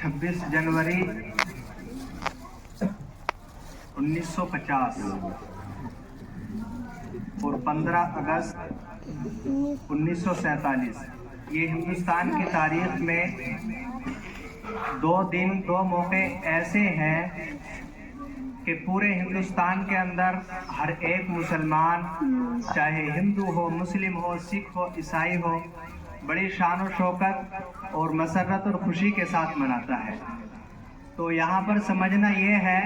26 जनवरी 1950 और 15 अगस्त 1947 ये हिंदुस्तान की तारीख में दो दिन दो मौके ऐसे हैं कि पूरे हिंदुस्तान के अंदर हर एक मुसलमान, चाहे हिंदू हो, मुस्लिम हो, सिख हो, ईसाई हो, बड़ी शान और शौकत और मसरत और खुशी के साथ मनाता है। तो यहाँ पर समझना ये है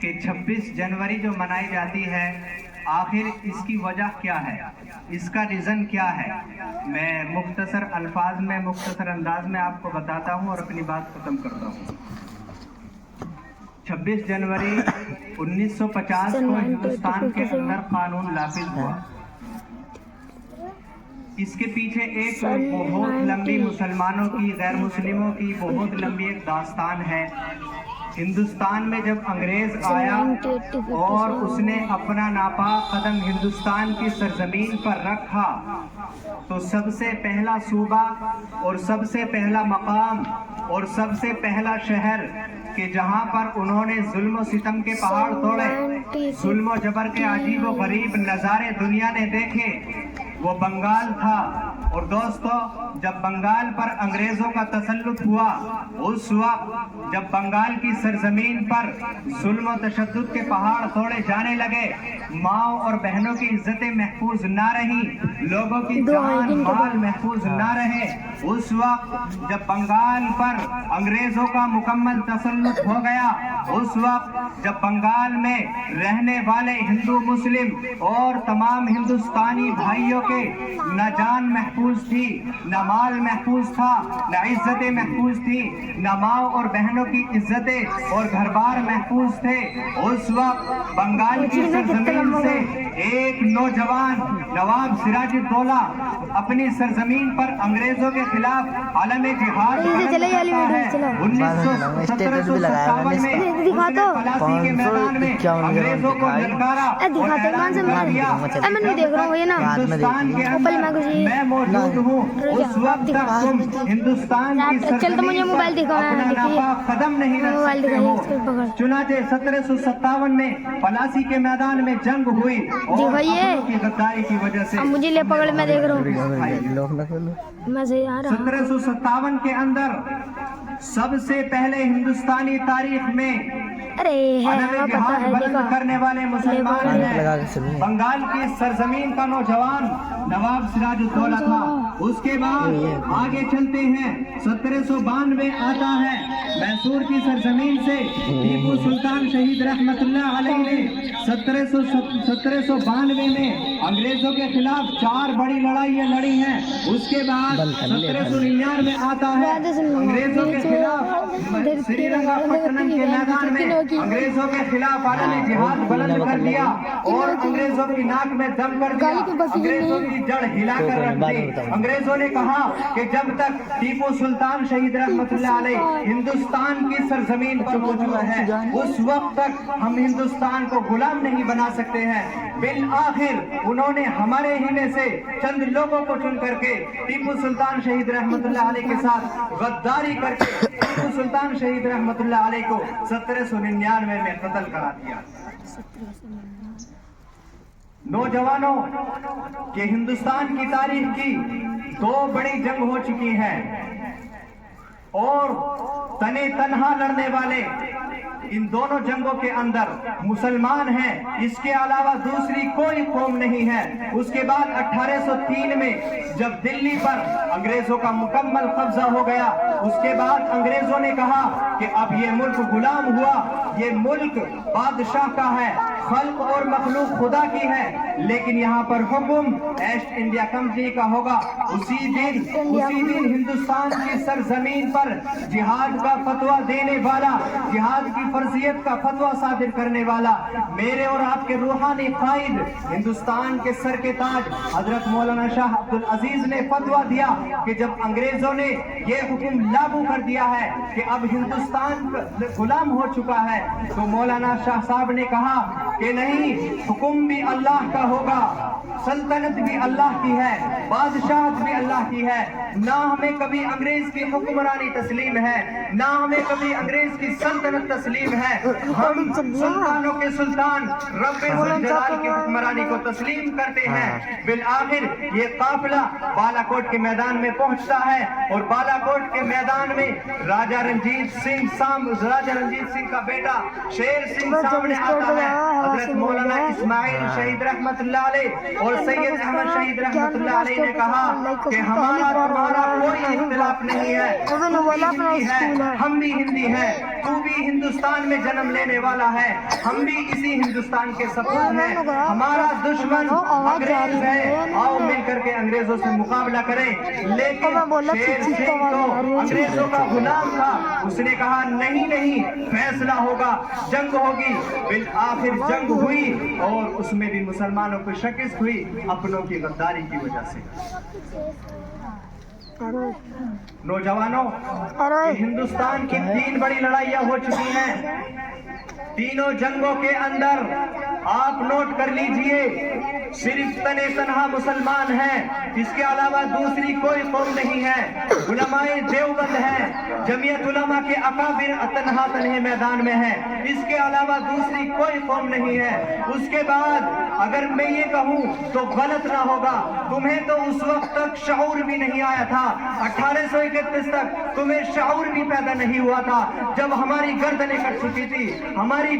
कि 26 जनवरी जो मनाई जाती है, आखिर इसकी वजह क्या है, इसका रीज़न क्या है। मैं मुख्तसर अल्फाज में, मुख्तसर अंदाज में आपको बताता हूँ और अपनी बात ख़त्म करता हूँ। 26 जनवरी 1950 को हिंदुस्तान के अंदर कानून नाफिज हुआ। इसके पीछे एक बहुत लंबी मुसलमानों की, गैर मुस्लिमों की बहुत लंबी एक दास्तान है। हिंदुस्तान में जब अंग्रेज आया और उसने अपना नापाक कदम हिंदुस्तान की सरजमीन पर रखा, तो सबसे पहला सूबा और सबसे पहला मकाम और सबसे पहला शहर कि जहां पर उन्होंने जुल्म और सितम के पहाड़ तोड़े, जुल्म और जबर के अजीब और गरीब नज़ारे दुनिया ने देखे, वो बंगाल था। और दोस्तों, जब बंगाल पर अंग्रेजों का तसल्लुत हुआ, उस वक्त जब बंगाल की सरजमीन पर जुल्म और तशद्दुद के पहाड़ तोड़े जाने लगे, माँ और बहनों की इज्जतें महफूज ना रही, लोगों की जान माल महफूज ना रहे, उस वक्त जब बंगाल पर अंग्रेजों का मुकम्मल तसल्लुत हो गया, उस वक्त जब बंगाल में रहने वाले हिंदू, मुस्लिम और तमाम हिंदुस्तानी भाइयों के न जान महफूज थी, न माल महफूज था, न इज्जतें महफूज थी, न माँ और बहनों की इज्जतें और घर बार महफूज थे, उस वक्त बंगाल की सरजमीन से एक नौजवान नवाब सिराजुद्दौला अपनी सरजमीन पर अंग्रेजों के खिलाफ आलम जिहाद है। 1757 में पलासी के मैदान में अंग्रेजों को ललकारा और ऐलान कर दिया, हिंदुस्तान के अंदर मैं मौजूद हूँ, उस वक्त तक तुम हिंदुस्तान की सरजमीन पर अपना नापाक कदम नहीं रख सकते हो। चुनाचे 1757 में पलासी के मैदान में जंग हुई और की गद्दारी की वजह से मुझे ले पकड़, मैं देख रहा हूँ। 1757 के अंदर सबसे पहले हिंदुस्तानी तारीख में जिहाद बुलंद करने वाले मुसलमान हैं। बंगाल की सरजमीन का नौजवान नवाब सिराजुद्दौला था। उसके बाद आगे चलते हैं, 1792 आता है, मैसूर की सरजमीन से टीपू सुल्तान शहीद रहमतुल्लाह अलैह ने 1792 में अंग्रेजों के खिलाफ 4 बड़ी लड़ाइयाँ लड़ी हैं। उसके बाद 1799 आता है, अंग्रेजों के खिलाफ श्रीरंगपट्टनम के मैदान में अंग्रेजों के खिलाफ आलम जिहाद बुलंद कर दिया और अंग्रेजों की नाक में दम कर दिया, अंग्रेजों की जड़ हिलाकर रख दी। अंग्रेजों ने कहा कि जब तक टीपू सुल्तान शहीद रहमतुल्लाह अलैह हिंदुस्तान की सरजमीन पर मौजूद है, उस वक्त तक हम हिंदुस्तान को गुलाम नहीं बना सकते हैं। बिल आखिर उन्होंने हमारे ही में से चंद लोगों को चुन करके टीपू सुल्तान शहीद रहमतुल्लाह अलैह के साथ गद्दारी करके टीपू सुल्तान शहीद रहमतुल्लाह अलैह को 1799 में कत्ल करा दिया। नौजवानों के हिंदुस्तान की तारीख की 2 बड़ी जंग हो चुकी है और तने तन्हा लड़ने वाले इन दोनों जंगों के अंदर मुसलमान हैं, इसके अलावा दूसरी कोई कौम नहीं है। उसके बाद 1803 में जब दिल्ली पर अंग्रेजों का मुकम्मल कब्जा हो गया, उसके बाद अंग्रेजों ने कहा कि अब ये मुल्क गुलाम हुआ, ये मुल्क बादशाह का है, खल्क और मखलूक खुदा की है, लेकिन यहाँ पर हुक्म ईस्ट इंडिया कंपनी का होगा। उसी दिन हिंदुस्तान की सरजमीन पर जिहाद का फतवा देने वाला, जिहाद की फर्जियत का फतवा सादिर करने वाला मेरे और आपके रूहानी कायद, हिंदुस्तान के सर के ताज हजरत मौलाना शाह अब्दुल अजीज ने फतवा दिया कि जब अंग्रेजों ने ये हुक्म लागू कर दिया है कि अब हिंदुस्तान गुलाम हो चुका है, तो मौलाना शाह साहब ने कहा کہ نہیں حکم بھی اللہ کا ہوگا, سلطنت بھی اللہ کی ہے, بادشاہت بھی اللہ کی ہے, نہ ہمیں کبھی انگریز کی حکمرانی تسلیم ہے, نہ ہمیں کبھی انگریز کی سلطنت تسلیم ہے. ہم سلطانوں کے سلطان رب ذوالجلال کی حکمرانی کو تسلیم کرتے ہیں. بالآخر یہ قافلہ بالا کوٹ کے میدان میں پہنچتا ہے اور بالا کوٹ کے میدان میں راجہ رنجیت سنگھ کا بیٹا شیر سنگھ سامنے آتا ہے. حضرت مولانا اسماعیل شہید رحمت اللہ علیہ اور سید احمد شہید رحمت اللہ علیہ نے کہا کہ ہمارا تمہارا کوئی اختلاف نہیں ہے, تو بھی ہندی ہے, ہم بھی ہندی ہیں, تو بھی ہندوستان میں جنم لینے والا ہے, ہم بھی اسی ہندوستان کے سپوت ہیں, ہمارا دشمن انگریز ہے, آؤ مل کر کے انگریزوں سے مقابلہ کریں. لیکن شیر سنگھ تو انگریزوں کا غلام تھا, اس نے کہا نہیں, فیصلہ ہوگا, جنگ ہوگی. بالآخر جنگ ہوئی اور اس میں بھی مسلمانوں کو شکست ہوئی اپنوں کی غداری کی وجہ سے. نوجوانوں, ہندوستان کی 3 بڑی لڑائیاں ہو چکی ہیں. تینوں جنگوں کے اندر آپ نوٹ کر لیجئے, صرف تنے تنہا مسلمان ہیں, اس کے علاوہ دوسری کوئی قوم نہیں ہے. علماء دیوبند ہیں, جمعیت علماء کے اکابر تنہے میدان میں ہیں, اس کے علاوہ دوسری کوئی قوم نہیں ہے. اس کے بعد اگر میں یہ کہوں تو غلط نہ ہوگا, تمہیں تو اس وقت تک شعور بھی نہیں آیا تھا, 1831 تک تمہیں شعور بھی پیدا نہیں ہوا تھا, جب ہماری گردنیں کٹ چکی تھی, ہماری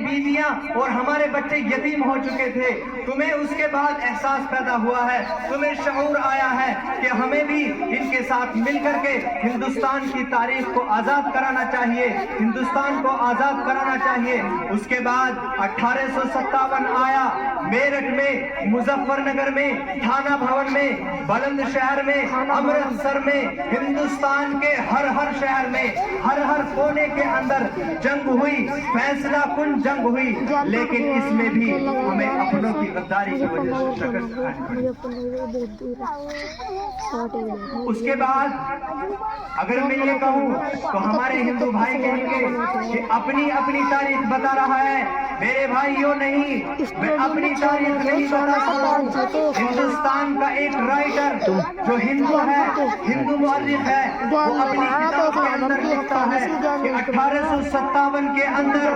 بیویاں اور ہمارے بچے یتیم ہو چکے تھے. تمہیں اس کے بعد احساس پیدا ہوا ہے, تمہیں شعور آیا ہے کہ ہمیں بھی ان کے ساتھ مل کر کے ہندوستان کی تاریخ کو آزاد کرانا چاہیے, ہندوستان کو آزاد کرانا چاہیے. اس کے بعد 1857 آیا, میرٹھ میں, مظفر نگر میں, تھانہ بھون میں, بلند شہر میں, امرتسر میں, ہندوستان کے ہر شہر میں, ہر کونے کے اندر جنگ ہوئی, فیصلہ کن جنگ ہوئی. لیکن اس میں بھی ہمیں اپنوں کی غداری کی وجہ سے شکست کھانی پڑی. اس کے بعد اگر میں یہ کہوں تو ہمارے ہندو بھائی کہیں گے کہ اپنی تاریخ بتا رہا ہے. میرے بھائیوں نہیں, میں اپنی تاریخ نہیں بتا سکتا. ہندوستان کا ایک رائٹر جو ہندو ہے, ہندو مؤرخ ہے, وہ اپنی کتاب کے اندر لکھتا ہے کہ 1857 کے اندر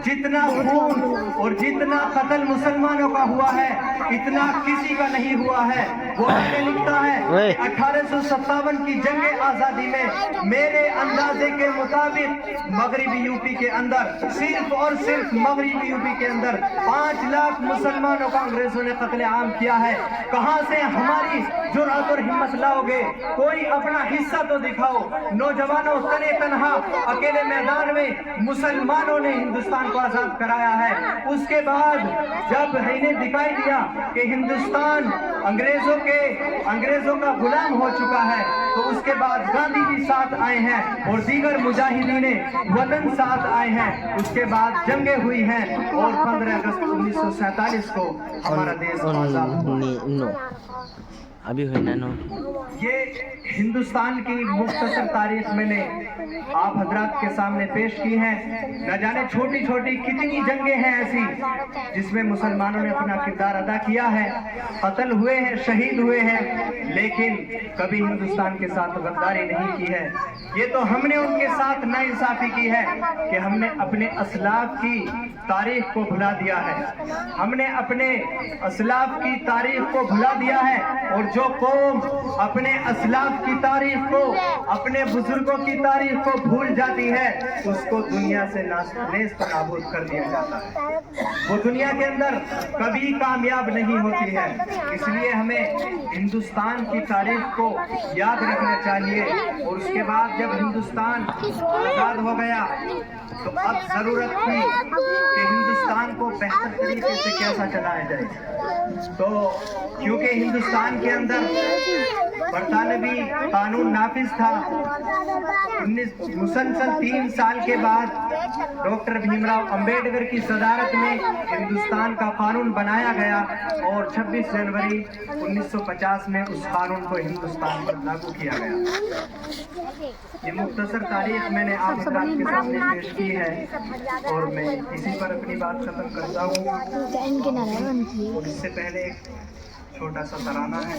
جتنا خون اور جتنا قتل مسلمانوں کا ہوا ہے اتنا کسی کا نہیں ہوا ہے. وہ ہمیں لکھتا ہے 1857 کی جنگ آزادی میں میرے اندازے کے مطابق مغربی یو پی کے اندر, صرف اور صرف مغربی یو پی کے اندر 5 لاکھ مسلمانوں کا انگریزوں نے قتل عام کیا ہے. کہاں سے ہماری جرأت اور ہمت لاؤ گے؟ کوئی اپنا حصہ تو دکھاؤ. نوجوانوں, تنے تنہا اکیلے میدان میں مسلمانوں نے ہندوستان کو آزاد کرایا ہے. اس کے بعد جب انہیں دکھائی دیا کہ ہندوستان انگریزوں کا غلام ہو چکا ہے, تو اس کے بعد گاندھی جی ساتھ آئے ہیں اور دیگر مجاہدین وطن ساتھ آئے ہیں. اس کے بعد جنگیں ہوئی ہیں اور 15 اگست 1947 کو ہمارا دیش آزاد ہوا. ابھی ہوئی نا. یہ ہندوستان کی مختصر تاریخ میں نے آپ حضرات کے سامنے پیش کی ہے. نہ جانے چھوٹی چھوٹی کتنی جنگیں ہیں ایسی جس میں مسلمانوں نے اپنا کردار ادا کیا ہے, قتل ہوئے ہیں, شہید ہوئے ہیں, لیکن کبھی ہندوستان کے ساتھ غداری نہیں کی ہے. یہ تو ہم نے ان کے ساتھ ناانصافی کی ہے کہ ہم نے اپنے اسلاف کی تاریخ کو بھلا دیا ہے. ہم نے اپنے اسلاف کی تاریخ کو بھلا دیا ہے, اور جو قوم اپنے اسلاف کی تاریخ کو, اپنے بزرگوں کی تاریخ کو بھول جاتی ہے, اس کو دنیا سے نیست نابود کر دیا جاتا ہے. وہ دنیا کے اندر کبھی کامیاب نہیں ہوتی ہے. اس لیے ہمیں ہندوستان کی تاریخ کو یاد رکھنا چاہیے. اور اس کے بعد جب ہندوستان آزاد ہو گیا تو اب ضرورت تھی کہ ہندوستان کو بہتر طریقے سے کیسا چلایا جائے. تو کیونکہ ہندوستان کے अंदर बरतानवी कानून नाफिज था। मुसलसल 3 साल के बाद डॉक्टर भीमराव अंबेडकर की सदारत में हिंदुस्तान का कानून बनाया गया और 26 जनवरी 1950 में उस कानून को हिंदुस्तान पर लागू किया गया। ये मुख्तसर तारीख मैंने आप हज़रात के सामने पेश की है और मैं इसी पर अपनी बात खत्म करता हूँ। और इससे पहले एक छोटा सा तराना है।